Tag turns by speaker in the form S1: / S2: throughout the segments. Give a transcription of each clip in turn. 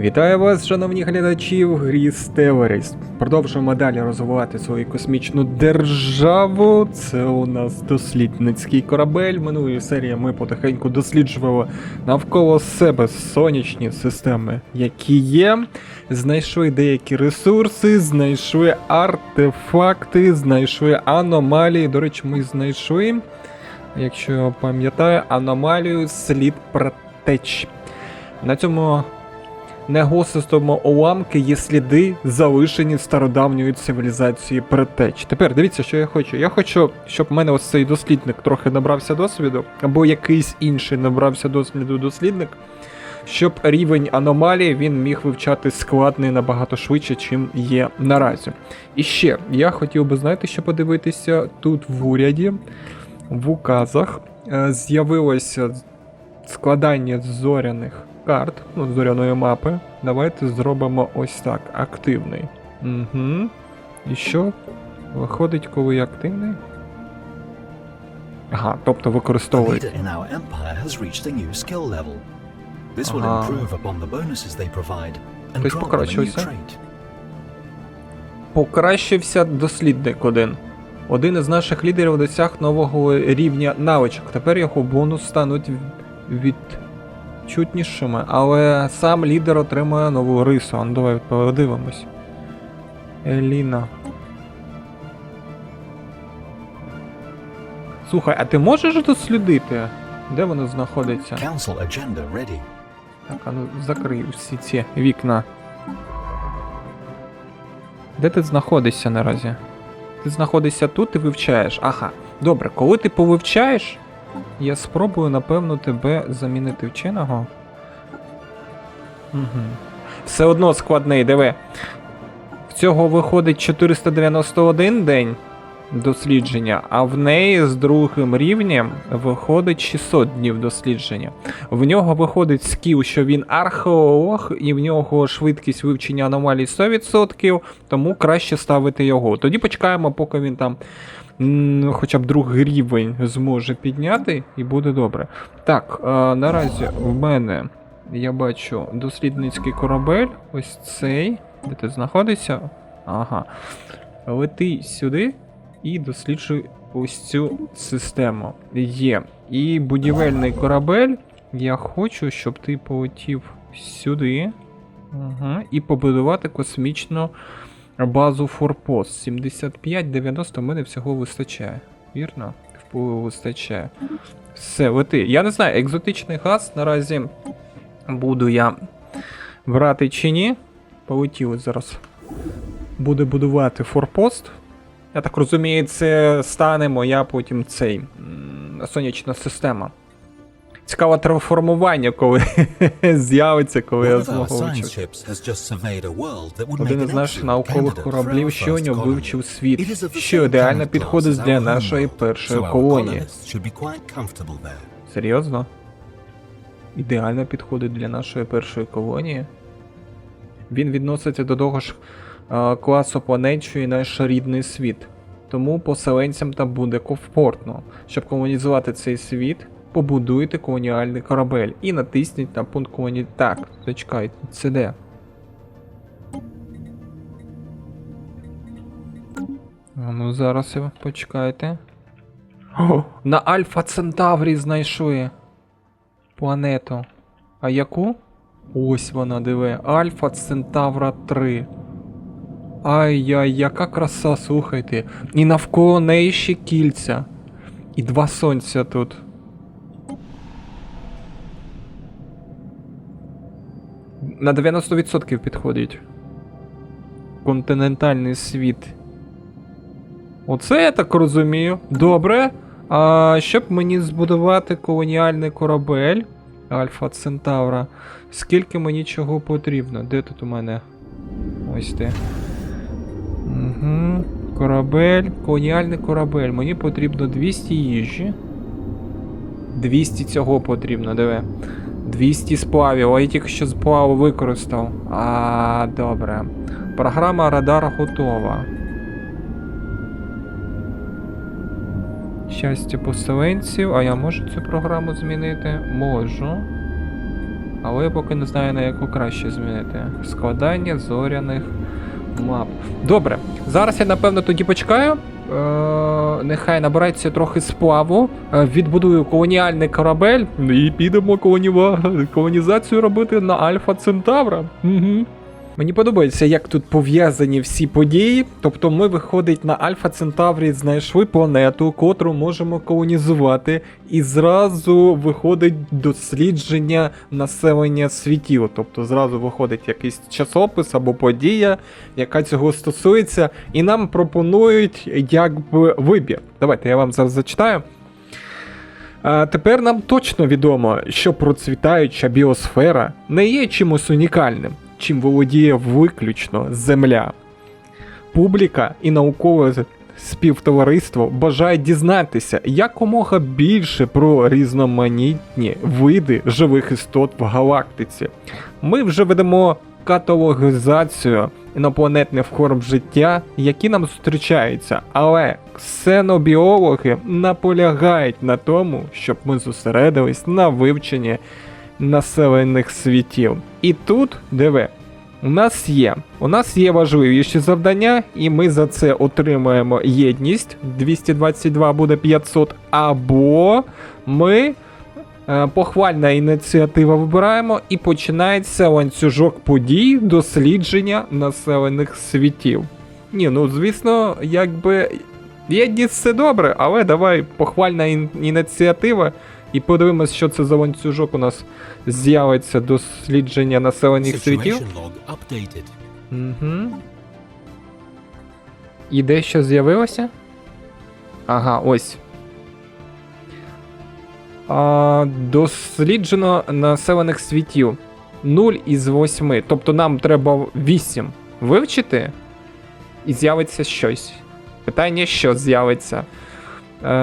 S1: Вітаю вас, шановні глядачі, в грі Stellaris. Продовжуємо далі розвивати свою космічну державу. Це у нас дослідницький корабель. Минулої серії ми потихеньку досліджували навколо себе сонячні системи, які є. Знайшли деякі ресурси, знайшли артефакти, знайшли аномалії. До речі, ми знайшли, якщо я пам'ятаю, аномалію слід протеч. На цьому негосистому уламки є сліди, залишені стародавньої цивілізації Предтеч. Тепер дивіться, що я хочу. Я хочу, щоб в мене ось цей дослідник трохи набрався досвіду, або якийсь інший набрався досвіду дослідник, щоб рівень аномалії він міг вивчати складний набагато швидше, чим є наразі. І ще, я хотів би, знаєте, що подивитися тут в уряді, в указах, з'явилося складання зоряних карт, зоряної мапи. Давайте зробимо ось так, активний. Угу. І що виходить, коли активний? Ага, тобто використовують. Ага. Тобто покращився. Покращився дослідник один. Один із наших лідерів досяг нового рівня навичок. Тепер його бонус стануть відчутнішими, але сам лідер отримує нову рису. А ну, давай подивимось. Еліна. Слухай, а ти можеш дослідити? Де воно знаходиться? Так, а ну закрий всі ці вікна. Де ти знаходишся наразі? Ти знаходишся тут і вивчаєш. Ага. Добре, коли ти повивчаєш, я спробую, напевно, тебе замінити вченого. Угу. Все одно складний, диви. В цього виходить 491 день дослідження, а в неї з другим рівнем виходить 600 днів дослідження. В нього виходить скіл, що він археолог, і в нього швидкість вивчення аномалій 100%, тому краще ставити його. Тоді почекаємо, поки він там хоча б другий рівень зможе підняти, і буде добре. Так, наразі в мене, я бачу, дослідницький корабель, ось цей, де ти знаходишся? Ага. Лети сюди і досліджуй ось цю систему. Є. І будівельний корабель, я хочу, щоб ти полетів сюди, і побудувати космічну базу Форпост. 75-90 в мене всього вистачає. Вірно? Впливу вистачає. Все, лети. Я не знаю, екзотичний газ наразі буду я брати чи ні. Полетіли зараз. Буде будувати Форпост. Я так розумію, це стане моя потім сонячна система. Цікаве трансформування, коли з'явиться, коли я змогу вивчити. Один із наших наукових кораблів щойно вивчив світ, що ідеально підходить для нашої першої колонії. Серйозно? Ідеально підходить для нашої першої колонії? Він відноситься до того ж класу планет, що і наш рідний світ. Тому поселенцям там буде комфортно. Щоб колонізувати цей світ, побудуйте колоніальний корабель і натисніть на пункт колонії. Так, зачекайте, це де? Ну зараз почекайте. О, на Альфа Центаврі знайшли планету. А яку? Ось вона, диви. Альфа Центавра 3. Ай-яй, яка краса, слухайте. І навколо неї ще кільця. І два сонця тут. На 90% підходить. Континентальний світ. Оце я так розумію. Добре. А щоб мені збудувати колоніальний корабель Альфа Центавра, скільки мені чого потрібно? Де тут у мене? Ось ти. Угу. Корабель, колоніальний корабель. Мені потрібно 200 їжі. 200 цього потрібно, диви. 200 сплавів, а я тільки що сплав використав. А, добре. Програма радар готова. Щастя поселенців. А я можу цю програму змінити? Можу. Але я поки не знаю, на яку краще змінити. Складання зоряних мап. Добре, зараз я напевно тоді почекаю. Нехай набирається трохи сплаву. Відбудую колоніальний корабель і підемо колонізацію робити на Альфа Центавра. Угу. Мені подобається, як тут пов'язані всі події. Тобто ми, виходить, на Альфа Центаврі знайшли планету, котру можемо колонізувати, і зразу виходить дослідження населення світів. Тобто зразу виходить якийсь часопис або подія, яка цього стосується, і нам пропонують якби вибір. Давайте я вам зараз зачитаю. Тепер нам точно відомо, що процвітаюча біосфера не є чимось унікальним, чим володіє виключно Земля. Публіка і наукове співтовариство бажають дізнатися якомога більше про різноманітні види живих істот в галактиці. Ми вже ведемо каталогізацію інопланетних форм життя, які нам зустрічаються, але ксенобіологи наполягають на тому, щоб ми зосередились на вивченні населених світів. І тут, диви, у нас є важливіші завдання, і ми за це отримаємо єдність, 222 буде 500, або ми похвальна ініціатива вибираємо, і починається ланцюжок подій дослідження населених світів. Ні, ну звісно, якби єдність це добре, але давай похвальна ініціатива. І подивимось, що це за ланцюжок у нас з'явиться дослідження населених світів. Угу. І де що з'явилося? Ага, ось. Досліджено населених світів 0 із 8. Тобто нам треба 8 вивчити, і з'явиться щось. Питання, що з'явиться.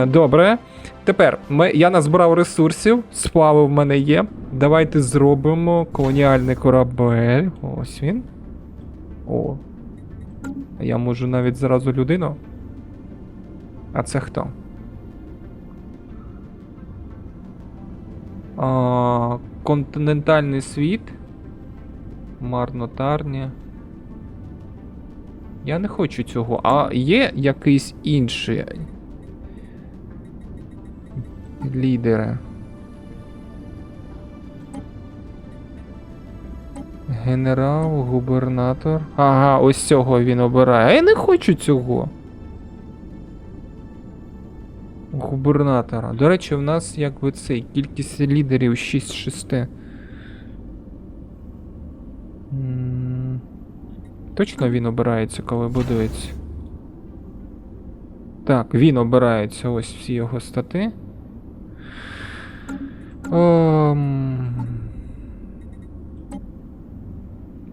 S1: Добре. Тепер, я назбирав ресурсів, сплави в мене є. Давайте зробимо колоніальний корабель. Ось він. О. Я можу навіть зразу людину. А це хто? Континентальний світ. Марнотарня. Я не хочу цього. А є якийсь інший? Лідери. Генерал, губернатор. Ага, ось цього він обирає. А я не хочу цього. Губернатора. До речі, в нас якби цей кількість лідерів 6 з 6. Точно він обирається, коли будується? Так, він обирається. Ось всі його стати.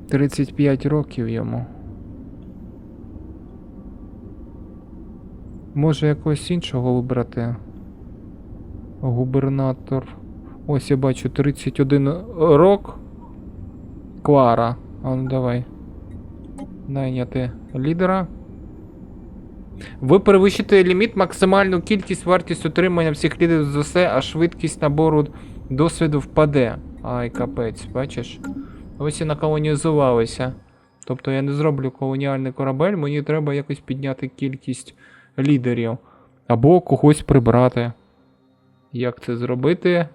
S1: 35 років йому. Може якогось іншого вибрати? Губернатор. Ось я бачу 31 рок. Клара. А ну давай. Найняти лідера. Ви перевищите ліміт, максимальну кількість, вартість отримання всіх лідерів за все, а швидкість набору досвіду впаде. Ай, капець, бачиш? Ось і наколонізувалися. Тобто я не зроблю колоніальний корабель, мені треба якось підняти кількість лідерів. Або когось прибрати. Як це зробити?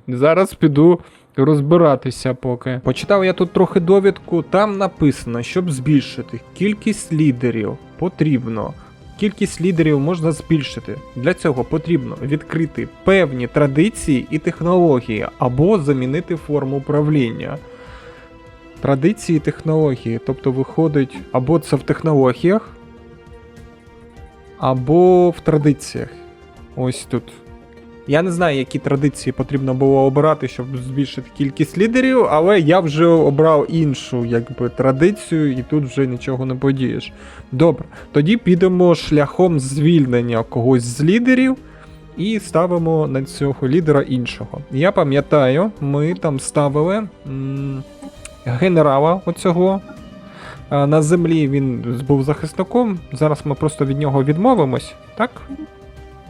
S1: Зараз піду розбиратися поки. Почитав я тут трохи довідку, там написано, щоб збільшити кількість лідерів потрібно. Кількість лідерів можна збільшити. Для цього потрібно відкрити певні традиції і технології, або замінити форму управління. Традиції і технології, тобто виходить, або це в технологіях, або в традиціях. Ось тут. Я не знаю, які традиції потрібно було обирати, щоб збільшити кількість лідерів, але я вже обрав іншу, якби, традицію, і тут вже нічого не подієш. Добре, тоді підемо шляхом звільнення когось з лідерів і ставимо на цього лідера іншого. Я пам'ятаю, ми там ставили генерала оцього. На землі він був захисником, зараз ми просто від нього відмовимось, так?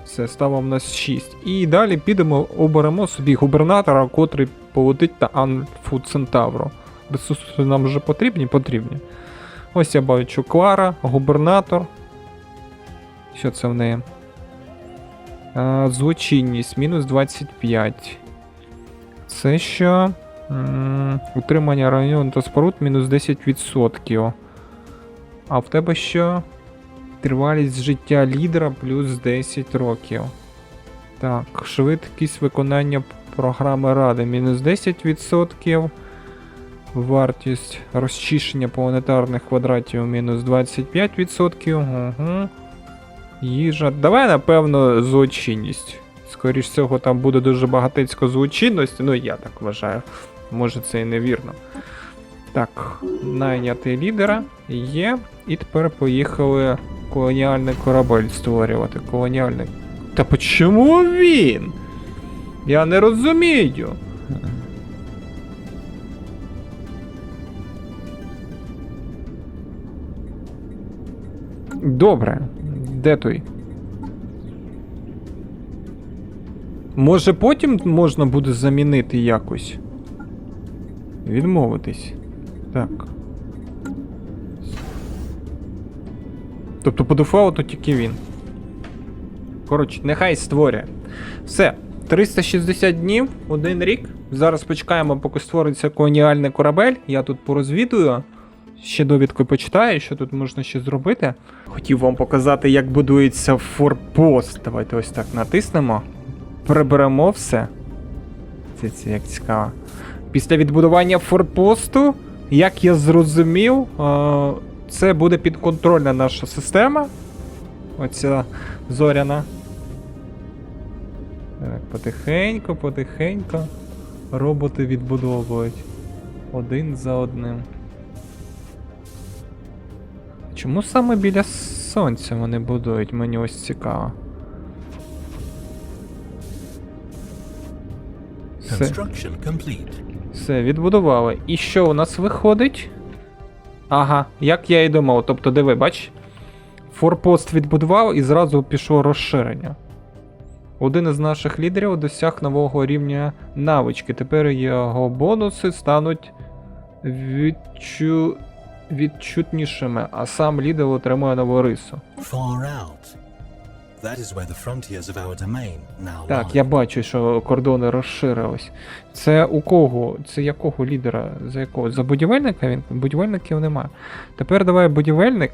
S1: Все, стало в нас 6. І далі підемо, оберемо собі губернатора, котрий полетить на Альфу Центавру. Ресурси нам вже потрібні? Потрібні. Ось я бачу Клара, губернатор. Що це в неї? Злочинність, мінус 25. Це що? Утримання району та споруд, мінус 10%. А в тебе що? Тривалість життя лідера, плюс 10 років. Так, швидкість виконання програми ради, мінус 10%. Вартість розчищення планетарних квадратів, мінус 25%. Угу. Їжа. Давай, напевно, злочинність. Скоріш всього, там буде дуже багатецько злочинності, ну я так вважаю. Може це і невірно. Так, найняти лідера є. І тепер поїхали колоніальний корабель створювати. Колоніальний. Та почому він? Я не розумію. Добре. Де той? Може потім можна буде замінити якось? Відмовитись. Так. Тобто по дефолту тільки він. Коротше, нехай створює. Все. 360 днів, 1 рік. Зараз почекаємо, поки створиться колоніальний корабель. Я тут порозвідую. Ще довідку почитаю, що тут можна ще зробити. Хотів вам показати, як будується форпост. Давайте ось так натиснемо. Приберемо все. Це як цікаво. Після відбудування форпосту, як я зрозумів, це буде підконтрольна наша система. Оця зоряна. Так, потихеньку роботи відбудовують. Один за одним. Чому саме біля сонця вони будують? Мені ось цікаво. Все, відбудували. І що у нас виходить? Ага, як я і думав. Тобто, диви, бач? Форпост відбудував і зразу пішло розширення. Один із наших лідерів досяг нового рівня навички. Тепер його бонуси стануть відчутнішими, а сам лідер отримує нову рису. Так, я бачу, що кордони розширились. Це у кого? Це якого лідера? За якого? За будівельника він? Будівельників немає. Тепер давай будівельник.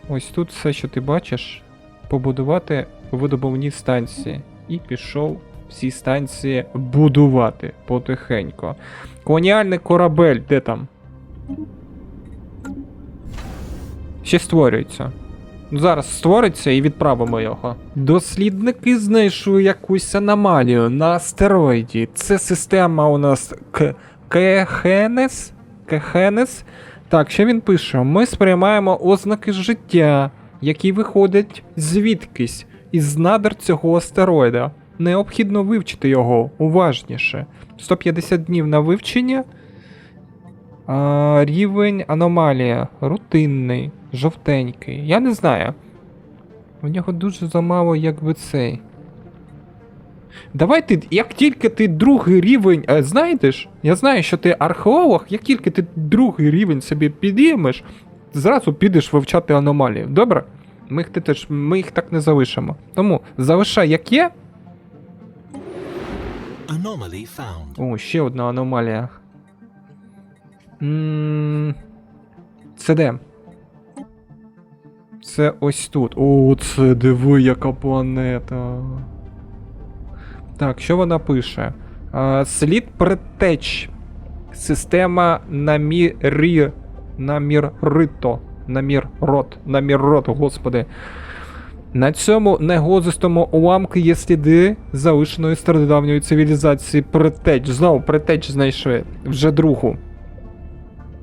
S1: Ось тут все, що ти бачиш, побудувати видобувні станції. І пішов всі станції будувати потихеньку. Колоніальний корабель, де там? Ще створюється. Зараз створиться і відправимо його. Дослідники знайшли якусь аномалію на астероїді. Це система у нас Кехенес. Так, що він пише? Ми сприймаємо ознаки життя, які виходять звідкись із надр цього астероїда. Необхідно вивчити його уважніше. 150 днів на вивчення. Рівень аномалія. Рутинний. Жовтенький. Я не знаю. У нього дуже замало, якби цей. Давай ти, як тільки ти другий рівень, знайдеш, я знаю, що ти археолог, як тільки ти другий рівень собі підіймеш, зразу підеш вивчати аномалії. Добре? Ми їх так не залишимо. Тому залишай як є. О, ще одна аномалія. Це де? Це ось тут. О, це диви, яка планета. Так, що вона пише? Слід предтеч. Система Наміррот, господи. На цьому негозистому уламку є сліди залишеної стародавньої цивілізації предтеч. Знову предтеч знайшли. Вже другу.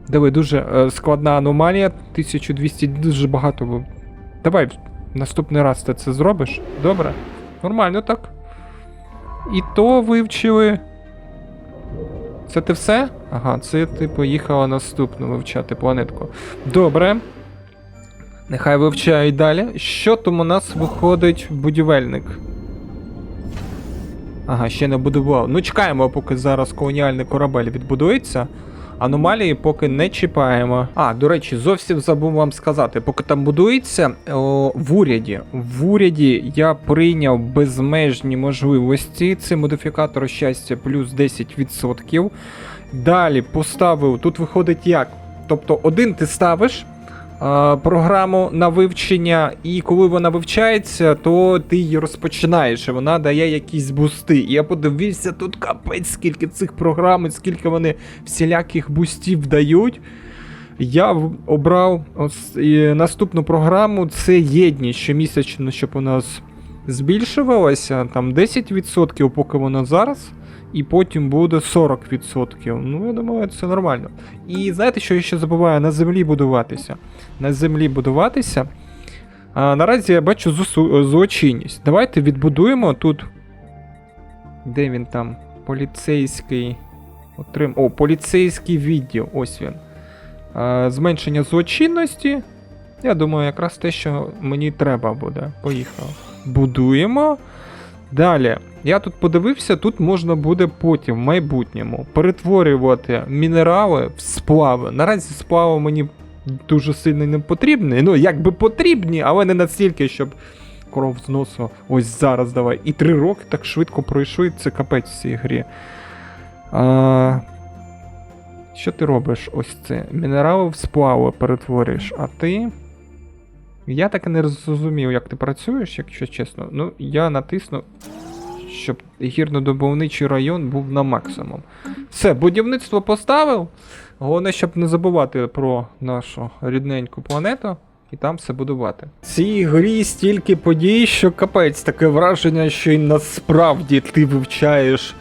S1: Диви, дуже складна аномалія. 1200, дуже багато. Давай наступний раз ти це зробиш. Добре? Нормально так. І то вивчили. Це ти все? Ага, це ти поїхала наступну вивчати планетку. Добре. Нехай вивчають далі. Що там у нас виходить будівельник? Ага, ще не будував. Ну, чекаємо, поки зараз колоніальний корабель відбудується. Аномалії поки не чіпаємо. А, до речі, зовсім забув вам сказати, поки там будується, в уряді я прийняв безмежні можливості. Це модифікатор щастя плюс 10%. Далі поставив, тут виходить як? Тобто один ти ставиш програму на вивчення, і коли вона вивчається, то ти її розпочинаєш, і вона дає якісь бусти. І я подивився, тут капець, скільки цих програм, скільки вони всіляких бустів дають. Я обрав наступну програму, це єдність щомісячно, щоб у нас збільшувалося, там 10%, поки вона зараз. І потім буде 40%. Ну, я думаю, це нормально. І знаєте, що я ще забуваю? На землі будуватися. На землі будуватися. Наразі я бачу злочинність. Давайте відбудуємо тут. Де він там? Поліцейський. Поліцейський відділ. Ось він. Зменшення злочинності. Я думаю, якраз те, що мені треба буде. Поїхав. Будуємо. Далі, я тут подивився, тут можна буде потім, в майбутньому, перетворювати мінерали в сплави. Наразі сплави мені дуже сильно не потрібні. Ну, якби потрібні, але не настільки, щоб кров з носу ось зараз давай. І 3 роки так швидко пройшли, це капець в цій грі. Що ти робиш? Ось це. Мінерали в сплави перетворюєш, а ти... Я так і не зрозумів, як ти працюєш, якщо чесно. Ну, я натисну, щоб гірнодобувничий район був на максимум. Все, будівництво поставив. Головне, щоб не забувати про нашу рідненьку планету і там все будувати. В цій грі стільки подій, що капець, таке враження, що і насправді ти вивчаєш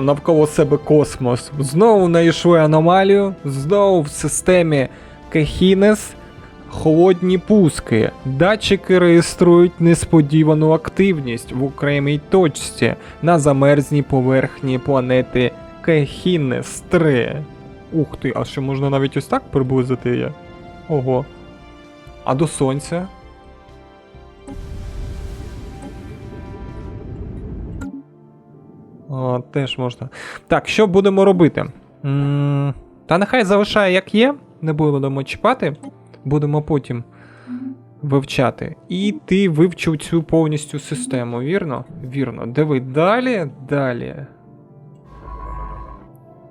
S1: навколо себе космос. Знову знайшли аномалію, знову в системі Кехінес. Холодні пуски. Датчики реєструють несподівану активність в окремій точці на замерзній поверхні планети Кехінес 3. Ух ти, а що можна навіть ось так приблизити її? Ого. А до сонця? Теж можна. Так, що будемо робити? Та нехай залишає як є, не будемо чіпати. Будемо потім вивчати. І ти вивчив цю повністю систему, вірно? Вірно. Диви далі, далі.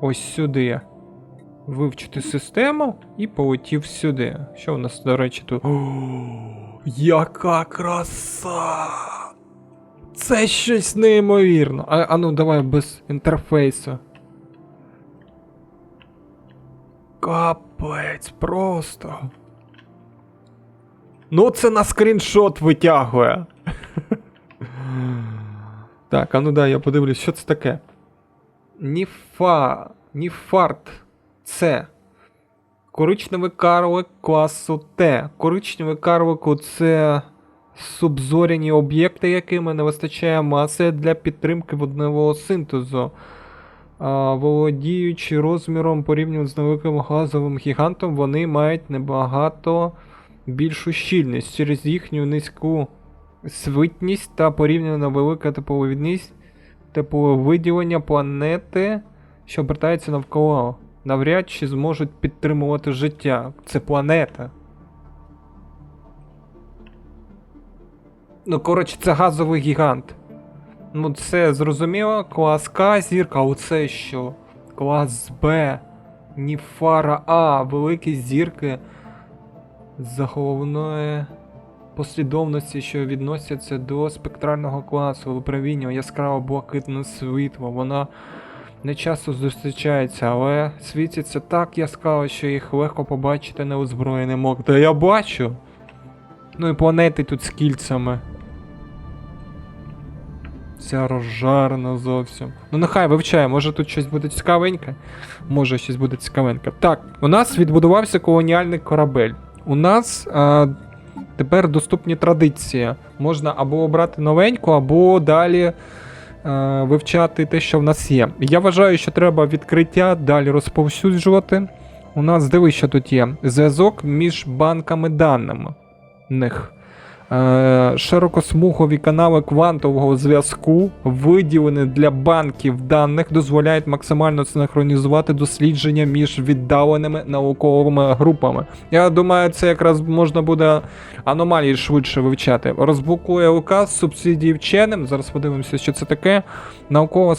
S1: Ось сюди. Вивчити систему і полетів сюди. Що у нас, до речі, тут? Яка краса! Це щось неймовірно. А ну давай без інтерфейсу. Капець, просто. Ну, це на скріншот витягує. Так, а ну да, я подивлюсь, що це таке. Ніфарт. Це. Коричневий карлик класу Т. Коричневий карлику це субзоряні об'єкти, якими не вистачає маси для підтримки водневого синтезу. Володіючи розміром порівняно з невеликим газовим гігантом, вони мають набагато більшу щільність через їхню низьку свитність та порівняно велика тепловиділення планети, що обертається навколо. Навряд чи зможуть підтримувати життя. Це планета. Ну, коротше, це газовий гігант. Ну, це зрозуміло. Клас К, зірка, а оце що? Клас Б, Ніфара А, великі зірки з головної послідовності, що відносяться до спектрального класу, випромінювання яскраво-блакитне світло. Вона не часто зустрічається, але світиться так яскраво, що їх легко побачити неозброєним оком. Та я бачу! Ну і планети тут з кільцями. Ця розжарена зовсім. Ну нехай вивчає, може тут щось буде цікавеньке? Може щось буде цікавеньке. Так, у нас відбудувався колоніальний корабель. У нас тепер доступні традиції. Можна або обрати новеньку, або далі вивчати те, що в нас є. Я вважаю, що треба відкриття далі розповсюджувати. У нас, дивись, що тут є. Зв'язок між банками даними. Широкосмугові канали квантового зв'язку, виділені для банків даних, дозволяють максимально синхронізувати дослідження між віддаленими науковими групами. Я думаю, це якраз можна буде аномалії швидше вивчати. Розблокує указ субсидії вченим. Зараз подивимося, що це таке. Наукова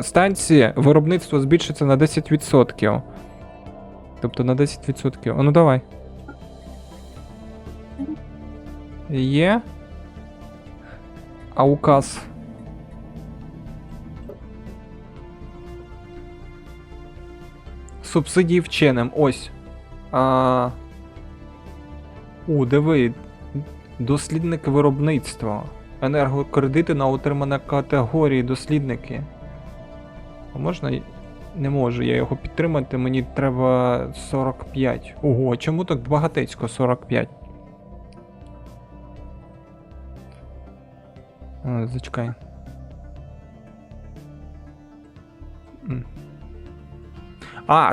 S1: станція виробництва збільшиться на 10%. Тобто на 10%. А ну давай. Є. А указ. Субсидії вченим. Ось. Диви. Дослідник виробництва. Енергокредити на отримане категорії дослідники. А можна? Не можу я його підтримати, мені треба 45. Ого, чому так багатецько 45? Зачекай.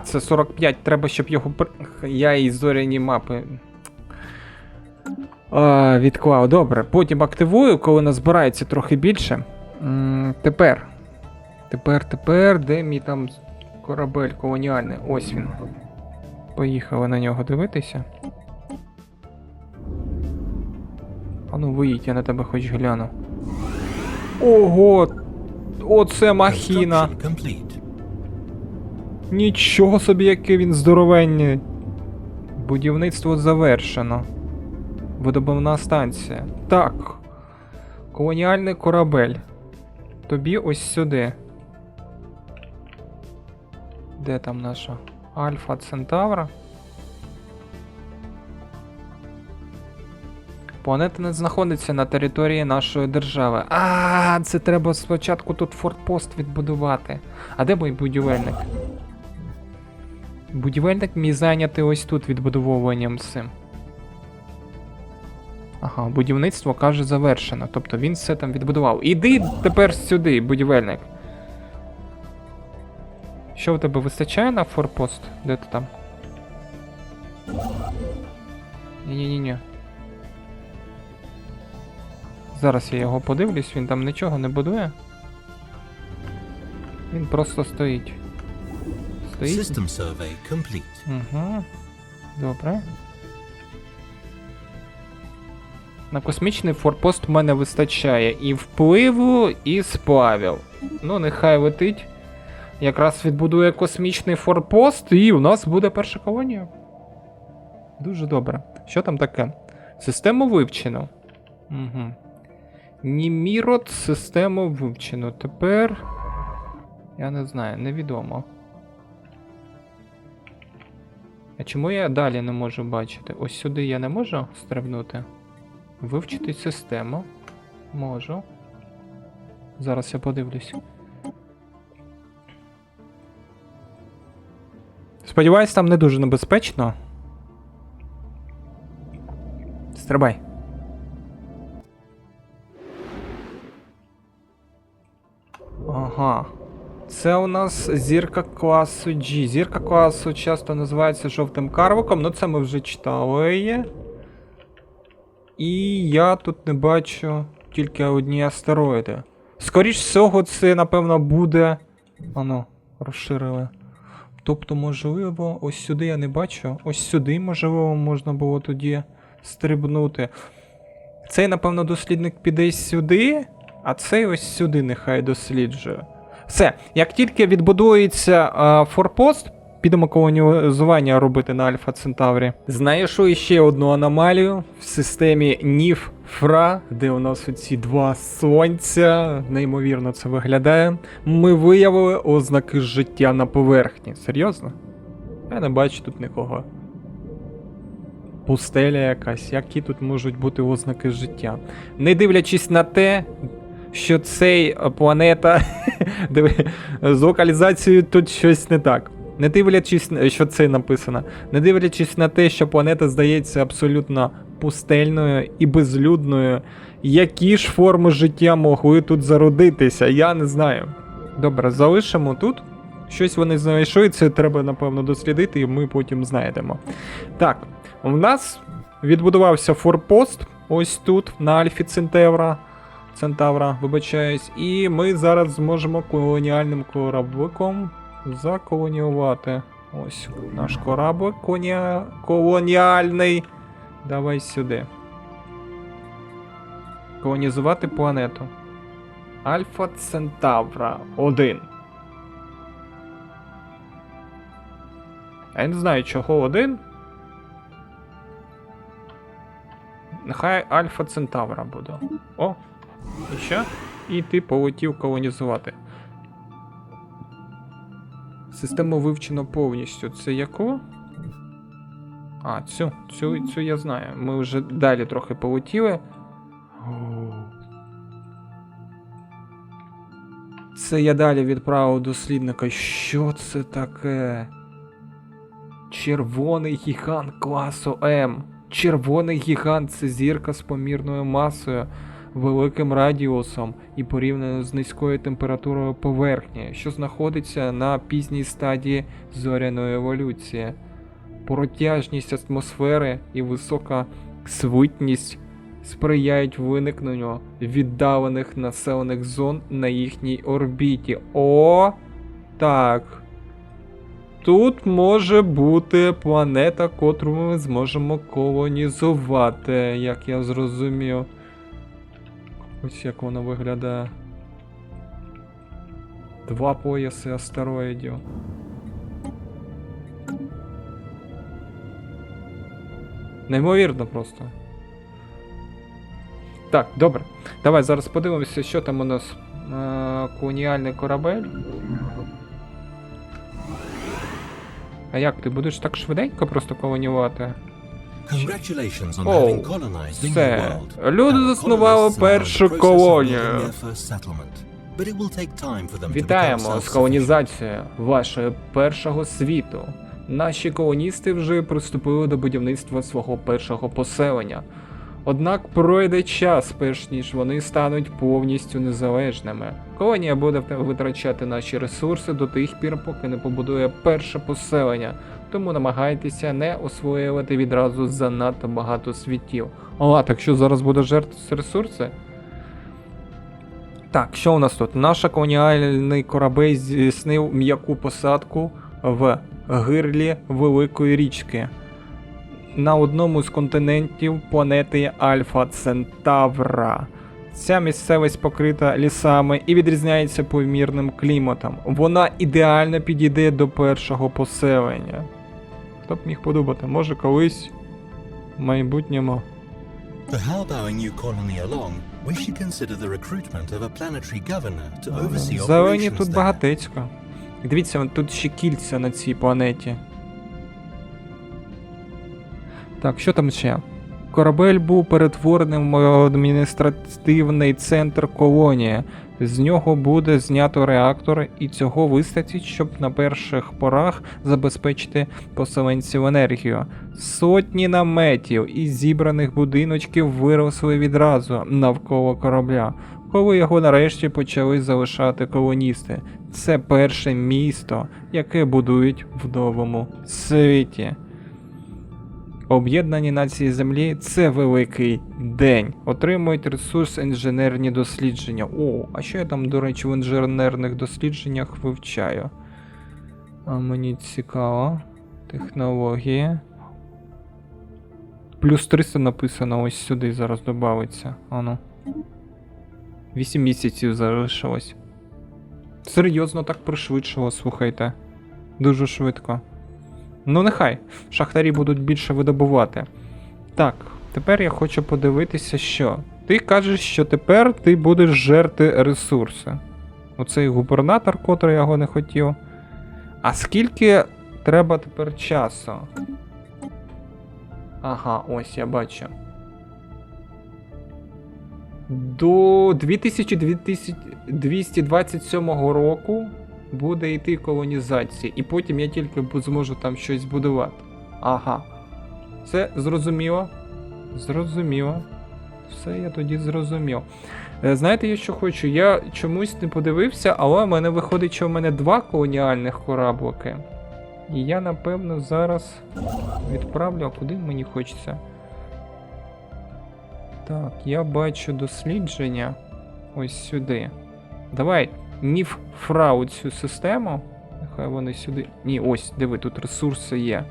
S1: Це 45, треба, щоб його... Я і зоряні мапи... відклав. Добре, потім активую, коли назбирається трохи більше. Тепер, де мій там корабель колоніальний? Ось він. Поїхали на нього дивитися. А ну виїдь, я на тебе хоч гляну. Ого! Оце махіна! Нічого собі, який він здоровенний! Будівництво завершено. Видобувна станція. Так. Колоніальний корабель. Тобі ось сюди. Де там наша Альфа Центавра? Планета не знаходиться на території нашої держави. Це треба спочатку тут фортпост відбудувати. А де мій будівельник? Будівельник мій зайнятий ось тут відбудовуванням цим. Ага, будівництво, каже, завершено. Тобто він все там відбудував. Іди тепер сюди, будівельник. Що в тебе вистачає на форпост? Де ти там? Ні-ні-ні. Зараз я його подивлюсь, він там нічого не будує. Він просто стоїть.
S2: System survey complete.
S1: Угу. Добре. На космічний форпост в мене вистачає і впливу, і сплавів. Ну, нехай летить. Якраз відбудує космічний форпост, і у нас буде перша колонія. Дуже добре. Що там таке? Систему вивчено. Угу. Німірод, систему вивчено. Тепер... Я не знаю, невідомо. А чому я далі не можу бачити? Ось сюди я не можу стрибнути? Вивчити систему. Можу. Зараз я подивлюсь. Сподіваюсь, там не дуже небезпечно. Стрибай. Ага. Це у нас зірка класу G. Зірка класу часто називається жовтим карликом, це ми вже читали її. І я тут не бачу тільки одні астероїди. Скоріш всього, це, напевно, буде... розширили. Тобто, можливо, ось сюди я не бачу. Ось сюди, можливо, можна було тоді стрибнути. Цей, напевно, дослідник піде сюди, а цей ось сюди нехай досліджує. Все, як тільки відбудується форпост, підемо колонізування робити на Альфа Центаврі. Знайшов ще одну аномалію в системі Ніф-Фра, де у нас оці два сонця, неймовірно це виглядає. Ми виявили ознаки життя на поверхні. Серйозно? Я не бачу тут нікого. Пустеля якась, які тут можуть бути ознаки життя. Не дивлячись на те, що цей планета... з локалізацією тут щось не так. Не дивлячись, що це написано. Не дивлячись на те, що планета здається абсолютно пустельною і безлюдною, які ж форми життя могли тут зародитися, я не знаю. Добре, залишимо тут. Щось вони знайшли, це треба, напевно, дослідити, і ми потім знайдемо. Так, у нас відбудувався форпост ось тут, на Альфі Центавра, вибачаюсь. І ми зараз зможемо колоніальним корабликом заколоніювати. Ось наш кораблик колоніальний. Давай сюди. Колонізувати планету. Альфа Центавра 1. Я не знаю, чого 1. Нехай Альфа Центавра буде. О, і що? І ти полетів колонізувати. Систему вивчено повністю. Це яку? А, цю я знаю. Ми вже далі трохи полетіли. Це я далі відправив дослідника. Що це таке? Червоний гігант класу М. Червоний гігант — це зірка з помірною масою, великим радіусом і порівняно з низькою температурою поверхні, що знаходиться на пізній стадії зоряної еволюції. Протяжність атмосфери і висока свитність сприяють виникненню віддалених населених зон на їхній орбіті. О, так. Тут може бути планета, котру ми зможемо колонізувати, як я зрозумів. Ось як вона виглядає. 2 пояси астероїдів. Неймовірно просто. Так, добре. Давай зараз подивимося, що там у нас. Колоніальний корабель. А як, ти будеш так швиденько просто колонівати?
S2: Congratulations on
S1: О,
S2: having colonized the new
S1: все.
S2: world.
S1: Люди
S2: Our
S1: заснували
S2: colonists are now in the
S1: першу
S2: process of
S1: колонію.
S2: building their first settlement. But it will take time for them to become
S1: Вітаємо з
S2: self-sufficient.
S1: колонізацією вашого першого світу. Наші колоністи вже приступили до будівництва свого першого поселення. Однак пройде час, перш ніж вони стануть повністю незалежними. Колонія буде витрачати наші ресурси до тих пір, поки не побудує перше поселення, тому намагайтеся не освоювати відразу занадто багато світів. А, так що зараз буде жертвувати ресурси? Так, що у нас тут? Наш колоніальний корабель здійснив м'яку посадку в гирлі Великої річки на одному з континентів планети Альфа Центавра. Ця місцевість покрита лісами і відрізняється помірним кліматом. Вона ідеально підійде до першого поселення. Хто б міг подумати, може колись в майбутньому.
S2: To help our new colony along, we should consider the recruitment of a planetary governor to oversee
S1: Зелені
S2: operations
S1: тут
S2: there.
S1: багатецько. Дивіться, тут ще кільця на цій планеті. Так, що там ще? Корабель був перетворений в адміністративний центр колонії. З нього буде знято реактор, і цього вистачить, щоб на перших порах забезпечити поселенців енергію. Сотні наметів і зібраних будиночків виросли відразу навколо корабля, коли його нарешті почали залишати колоністи. Це перше місто, яке будують в новому світі. Об'єднані нації Землі – це великий день. Отримують ресурс інженерні дослідження. О, а що я там, до речі, в інженерних дослідженнях вивчаю? А мені цікаво. Технології. Плюс 300 написано ось сюди, зараз додається. Ану. 8 місяців залишилось. Серйозно так пришвидшило, слухайте. Дуже швидко. Ну нехай, шахтарі будуть більше видобувати. Так, тепер я хочу подивитися, що. Ти кажеш, що тепер ти будеш жерти ресурси. Оцей губернатор, котрий його не хотів. А скільки треба тепер часу? Ага, ось я бачу. До 2227 року буде йти колонізація, і потім я тільки зможу там щось будувати. Ага. Це зрозуміло. Зрозуміло. Все, я тоді зрозумів. Знаєте, я що хочу? Я чомусь не подивився, але в мене виходить, що в мене 2 колоніальних кораблики. І я, напевно, зараз відправлю, а куди мені хочеться? Так, я бачу дослідження ось сюди. Давай, Ніф-Фрау цю систему. Нехай вони сюди. Ні, ось, диви, тут ресурси є.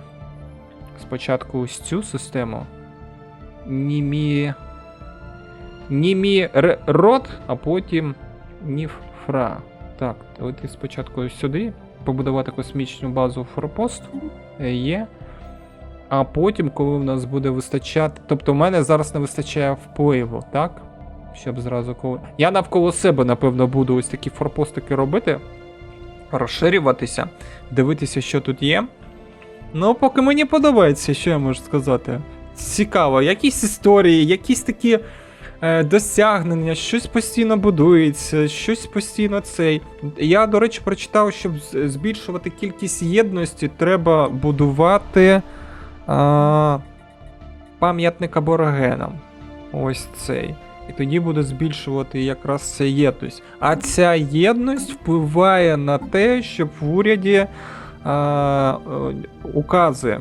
S1: Спочатку ось цю систему. Німі-Рот, а потім Ніф-Фра. Так, от і спочатку ось сюди. Побудувати космічну базу Форпост. Є. А потім, коли в нас буде вистачати. Тобто в мене зараз не вистачає впливу, так? Щоб зразу коли. Я навколо себе, напевно, буду ось такі форпостики робити. Розширюватися, дивитися, що тут є. Ну, поки мені подобається, що я можу сказати. Цікаво, якісь історії, якісь такі досягнення, щось постійно будується, щось постійно цей. Я, до речі, прочитав, щоб збільшувати кількість єдності, треба будувати пам'ятник аборигенам. Ось цей. І тоді буде збільшувати якраз ця єдність. А ця єдність впливає на те, щоб в уряді укази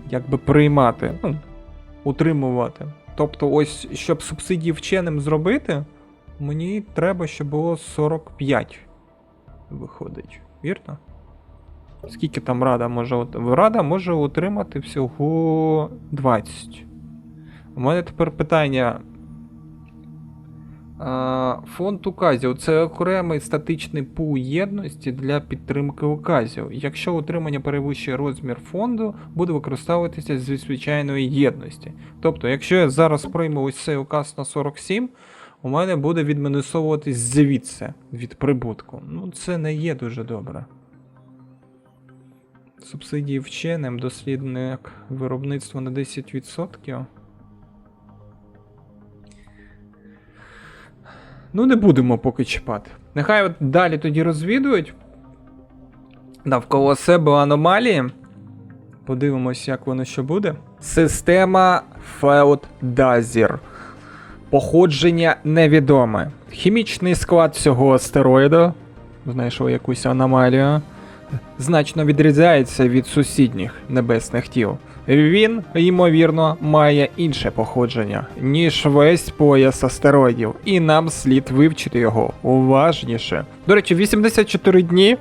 S1: якби приймати, ну, утримувати. Тобто, ось, щоб субсидії вченим зробити, мені треба, щоб було 45. Виходить. Вірно? Скільки там Рада може... Рада може утримати всього 20. У мене тепер питання. Фонд указів – це окремий статичний пул єдності для підтримки указів. Якщо утримання перевищує розмір фонду, буде використовуватися зі звичайної єдності. Тобто, якщо я зараз прийму ось цей указ на 47, у мене буде відмінусовуватись звідси, від прибутку. Ну, це не є дуже добре. Субсидії вченим, дослідник виробництва на 10%. Ну, не будемо поки чіпати. Нехай от далі тоді розвідують. Навколо себе аномалії. Подивимось, як воно що буде. Система Феодазір. Походження невідоме. Хімічний склад цього астероїда. Знайшов якусь аномалію. Значно відрізняється від сусідніх небесних тіл. Він, ймовірно, має інше походження, ніж весь пояс астероїдів, і нам слід вивчити його уважніше. До речі, 84 дні,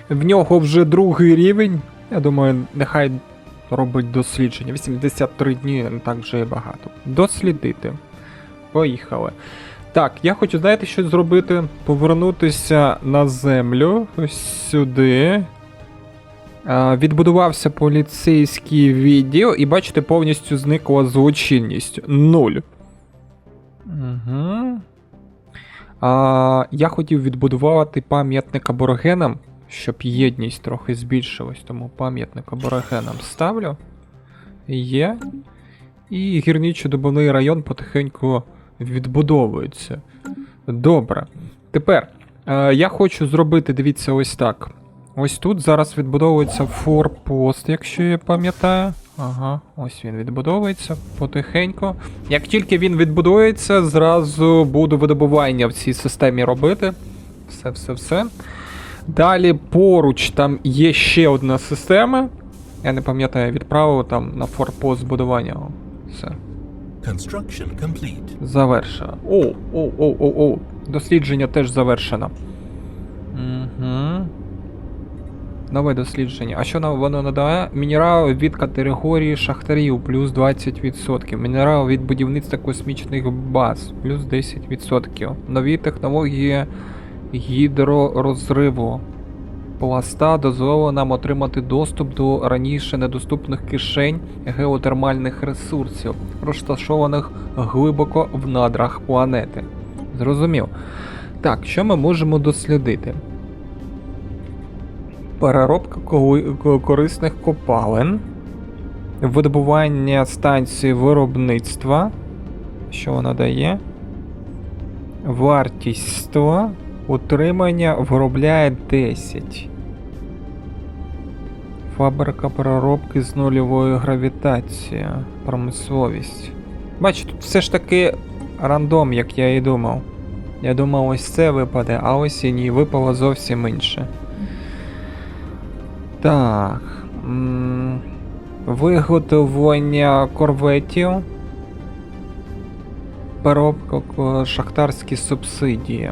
S1: в нього вже 2-й рівень, я думаю, нехай робить дослідження. 83 дні, не так вже і багато. Дослідити. Поїхали. Так, я хочу, знаєте, що зробити? Повернутися на землю, ось сюди. Відбудувався поліцейський відділ, і бачите, повністю зникла злочинність. 0. Угу. Я хотів відбудувати пам'ятник аборигенам, щоб єдність трохи збільшилась, тому пам'ятник аборигенам ставлю. Є. І гірничо-добувний район потихеньку відбудовується. Добре. Тепер я хочу зробити, дивіться, ось так. Ось тут зараз відбудовується форпост, якщо я пам'ятаю. Ага, ось він відбудовується потихеньку. Як тільки він відбудується, зразу буду видобування в цій системі робити. Все. Далі поруч там є ще одна система. Я не пам'ятаю, відправив там на форпост збудування. Все.
S2: Construction complete.
S1: Завершено. О. Дослідження теж завершено. Угу. Нове дослідження. А що воно надає? Мінерал від категорії шахтарів плюс 20%. Мінерал від будівництва космічних баз плюс 10%. Нові технології гідророзриву пласта дозволили нам отримати доступ до раніше недоступних кишень геотермальних ресурсів, розташованих глибоко в надрах планети. Зрозумів. Так, що ми можемо дослідити? Переробка корисних копалин, видобування станції виробництва, що вона дає, вартість 100, утримання виробляє 10. Фабрика переробки з нульовою гравітацією, промисловість. Бач, тут все ж таки рандом, як я і думав. Я думав, ось це випаде, а ось і ні, випало зовсім інше. Так. Виготовлення корветів. Переробка шахтарські субсидії.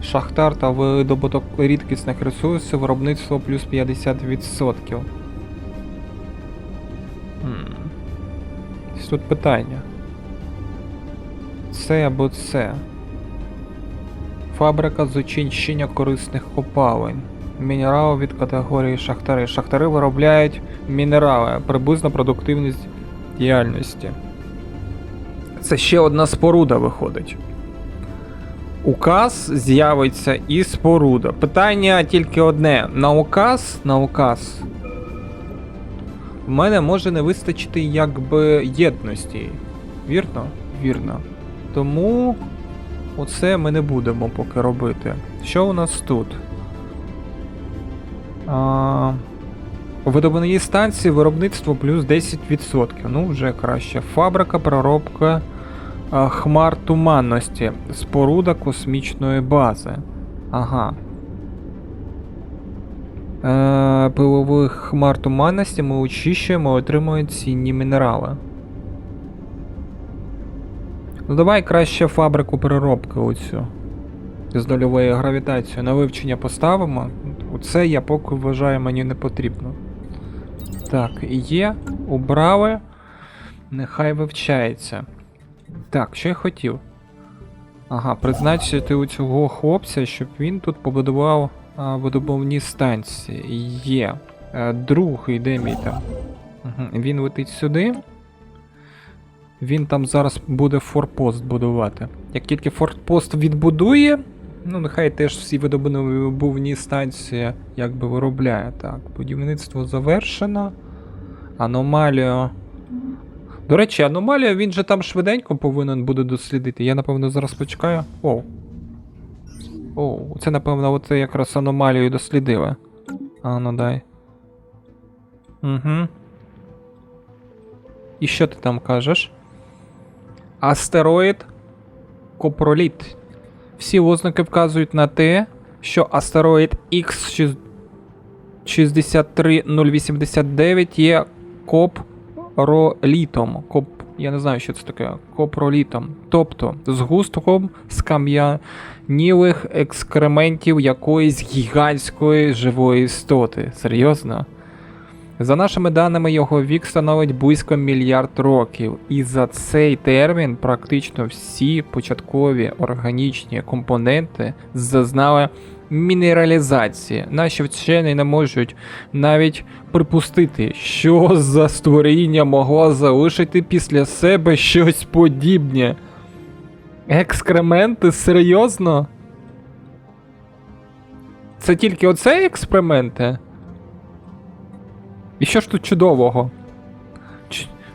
S1: Шахтар та видобуток рідкісних ресурсів, виробництво плюс 50%. Тут питання. Це або це. Фабрика з очищення корисних копалин. Мінерали від категорії шахтари. Шахтари виробляють мінерали. Приблизна продуктивність діяльності. Це ще одна споруда виходить. Указ з'явиться і споруда. Питання тільки одне. На указ в мене може не вистачити якби єдності. Вірно? Вірно. Тому оце ми не будемо поки робити. Що у нас тут? Видобувні станції, виробництво плюс 10%. Ну, вже краще. Фабрика, переробка хмар туманності. Споруда космічної бази. Ага. Пилових хмар туманності ми очищуємо, отримуємо цінні мінерали. Ну давай краще фабрику переробки оцю. З нульовою гравітацією на вивчення поставимо. Оце я поки вважаю, мені не потрібно. Так, є, убрали. Нехай вивчається. Так, що я хотів? Ага, призначити у цього хлопця, щоб він тут побудував видобувні станції. Є. Другий, де мій там? Він летить сюди. Він там зараз буде форпост будувати. Як тільки форпост відбудує, ну нехай теж всі видобувні станції якби виробляє. Так, будівництво завершено. Аномалію. До речі, аномалію він же там швиденько повинен буде дослідити. Я, напевно, зараз почекаю. Оу, це, напевно, оце якраз аномалію дослідили. А, ну дай. Угу. І що ти там кажеш? Астероїд Копроліт. Всі ознаки вказують на те, що астероїд X63089 є копролітом. Я не знаю, що це таке. Копролітом. Тобто згустком скам'янілих екскрементів якоїсь гігантської живої істоти. Серйозно? За нашими даними, його вік становить близько мільярд років, і за цей термін практично всі початкові органічні компоненти зазнали мінералізації. Наші вчені не можуть навіть припустити, що за створіння могло залишити після себе щось подібне. Екскременти? Серйозно? Це тільки оце екскременти? І що ж тут чудового?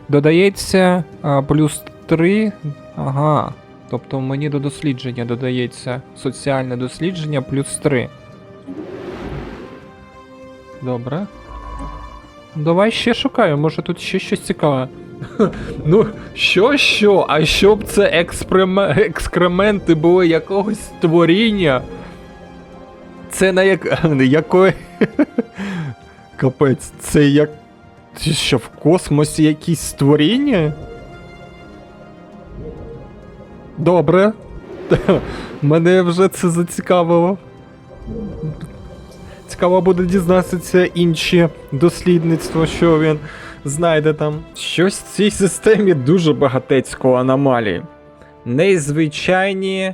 S1: Додається плюс 3. Ага. Тобто мені до дослідження додається соціальне дослідження плюс 3. Добре. Давай ще шукаю, може тут ще щось цікаве. Ну, що? А щоб це екскременти були якогось створіння? Це на якої... Капець, це як... Що, в космосі якісь створіння? Добре. Мене вже це зацікавило. Цікаво буде дізнатися інші дослідництво, що він знайде там. Щось в цій системі дуже багатецько аномалій. Незвичайні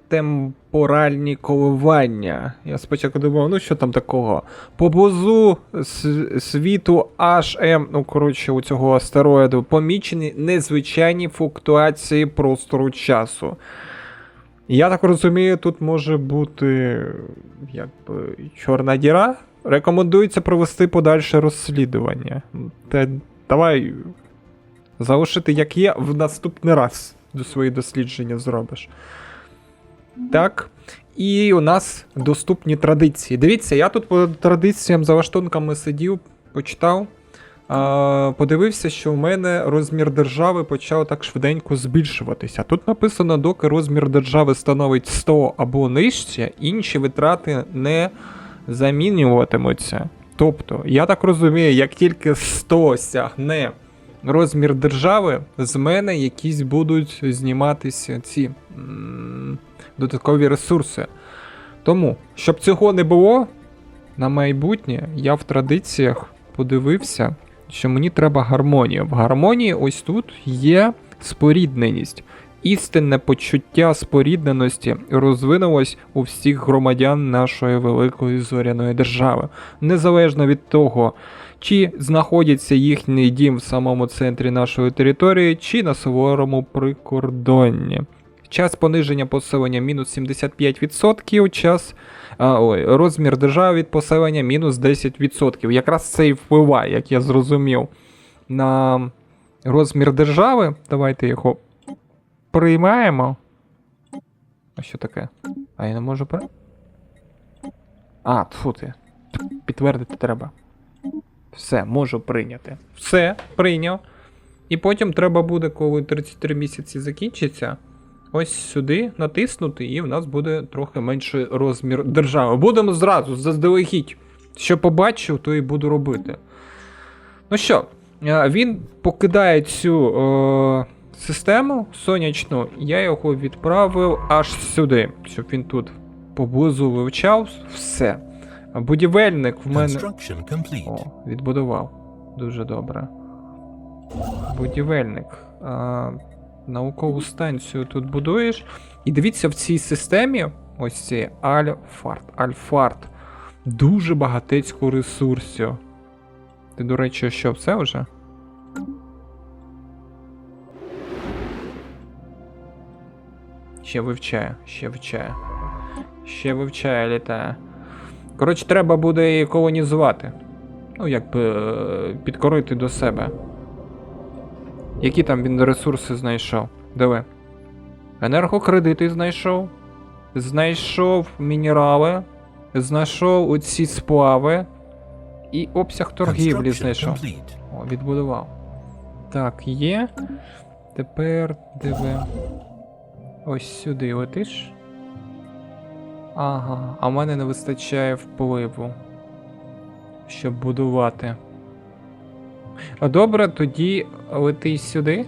S1: темпоральні коливання. Я спочатку думав, ну що там такого? Поблизу світу HM, ну коротше, у цього астероїду, помічені незвичайні флуктуації простору часу. Я так розумію, тут може бути якби чорна діра. Рекомендується провести подальше розслідування. Давай залишити як є, в наступний раз до свої дослідження зробиш. Так, і у нас доступні традиції. Дивіться, я тут по традиціям за лаштунками сидів, почитав. подивився, що в мене розмір держави почав так швиденько збільшуватися. Тут написано, доки розмір держави становить 100 або нижче, інші витрати не замінюватимуться. Тобто, я так розумію, як тільки 100 сягне розмір держави, з мене якісь будуть зніматися ці додаткові ресурси. Тому, щоб цього не було, на майбутнє я в традиціях подивився, що мені треба гармонія. В гармонії ось тут є спорідненість. Істинне почуття спорідненості розвинулось у всіх громадян нашої великої зоряної держави. Незалежно від того, чи знаходиться їхній дім в самому центрі нашої території, чи на суворому прикордонні. Час пониження поселення мінус 75%, розмір держави від поселення мінус 10%. Якраз це і впливає, як я зрозумів, на розмір держави. Давайте його приймаємо. А що таке? А я не можу тьфу ти. Підтвердити треба. Все, можу прийняти. Все, прийняв. І потім треба буде, коли 33 місяці закінчиться, ось сюди натиснути, і в нас буде трохи менший розмір держави. Будемо зразу, заздалегідь. Що побачив, то і буду робити. Ну що, він покидає цю систему сонячну, я його відправив аж сюди, щоб він тут поблизу вивчав все. Будівельник в мене... О, відбудував. Дуже добре. Будівельник. Наукову станцію тут будуєш. І дивіться, в цій системі, ось цей Альфард, дуже багатецько ресурсів. Ти, до речі, що, все вже? Ще вивчає, літає. Коротше, треба буде її колонізувати. Ну, якби підкорити до себе. Які там він ресурси знайшов? Диви. Енергокредити знайшов. Знайшов мінерали. Знайшов оці сплави. І обсяг торгівлі знайшов. О, відбудував. Так, є. Тепер диви. Ось сюди летиш. Ага, а в мене не вистачає впливу, щоб будувати. Добре, тоді лети сюди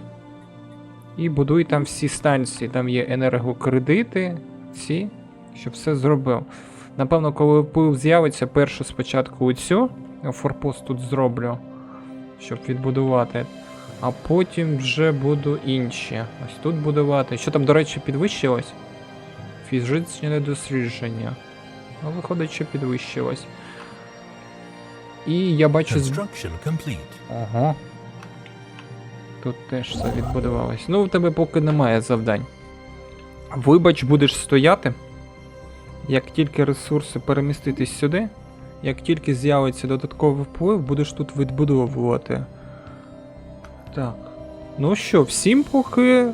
S1: і будуй там всі станції. Там є енергокредити, ці, щоб все зробив. Напевно, коли вплив з'явиться, першу спочатку оцю, форпост тут зроблю, щоб відбудувати. А потім вже буду інші. Ось тут будувати. Що там, до речі, підвищилось? Фізичне дослідження. Ну, виходить, що підвищилось. І я бачу... Ого. Тут теж все відбудувалось. Ну, в тебе поки немає завдань. Вибач, будеш стояти. Як тільки ресурси переміститись сюди, як тільки з'явиться додатковий вплив, будеш тут відбудовувати. Так. Ну що, всім поки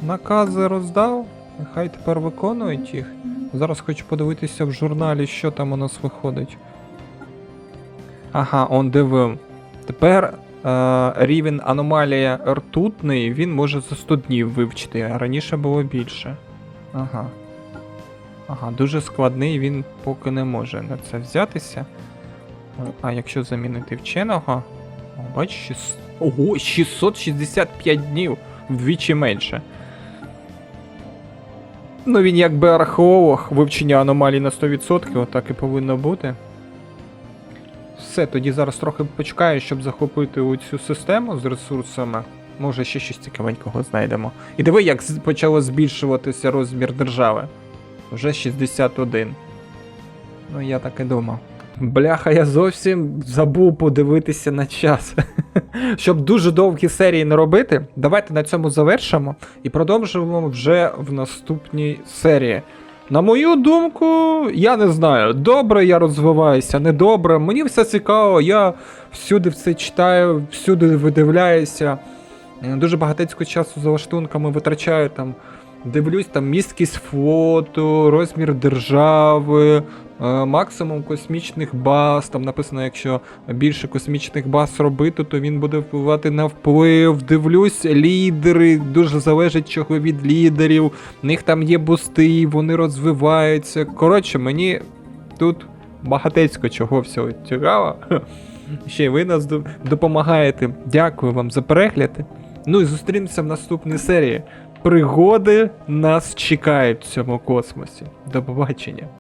S1: накази роздав. Нехай тепер виконують їх. Зараз хочу подивитися в журналі, що там у нас виходить. Ага, он дивив. Тепер рівень аномалія ртутний, він може за 100 днів вивчити, а раніше було більше. Ага. Ага, дуже складний, він поки не може на це взятися. А якщо замінити вченого... О, бачиш, ого, 665 днів, вдвічі менше. Ну він якби археолог, вивчення аномалій на 100%, так і повинно бути. Все, тоді зараз трохи почекаю, щоб захопити оцю систему з ресурсами. Може ще щось цікавенького знайдемо. І диви, як почало збільшуватися розмір держави. Вже 61. Ну я так і думав. Бляха, я зовсім забув подивитися на час. Щоб дуже довгі серії не робити, давайте на цьому завершимо і продовжимо вже в наступній серії. На мою думку, я не знаю, добре я розвиваюся, не добре, мені все цікаво, я всюди все читаю, всюди видивляюся. Дуже багатецько часу за лаштунками витрачаю там. Дивлюсь, там місткість флоту, розмір держави, максимум космічних баз. Там написано, якщо більше космічних баз робити, то він буде впливати на вплив. Дивлюсь, лідери, дуже залежить чого від лідерів. В них там є бусти, вони розвиваються. Коротше, мені тут багатецько чого всього цікаво. Ще й ви нас допомагаєте. Дякую вам за перегляд. Ну і зустрінемося в наступній серії. Пригоди нас чекають в цьому космосі. До побачення.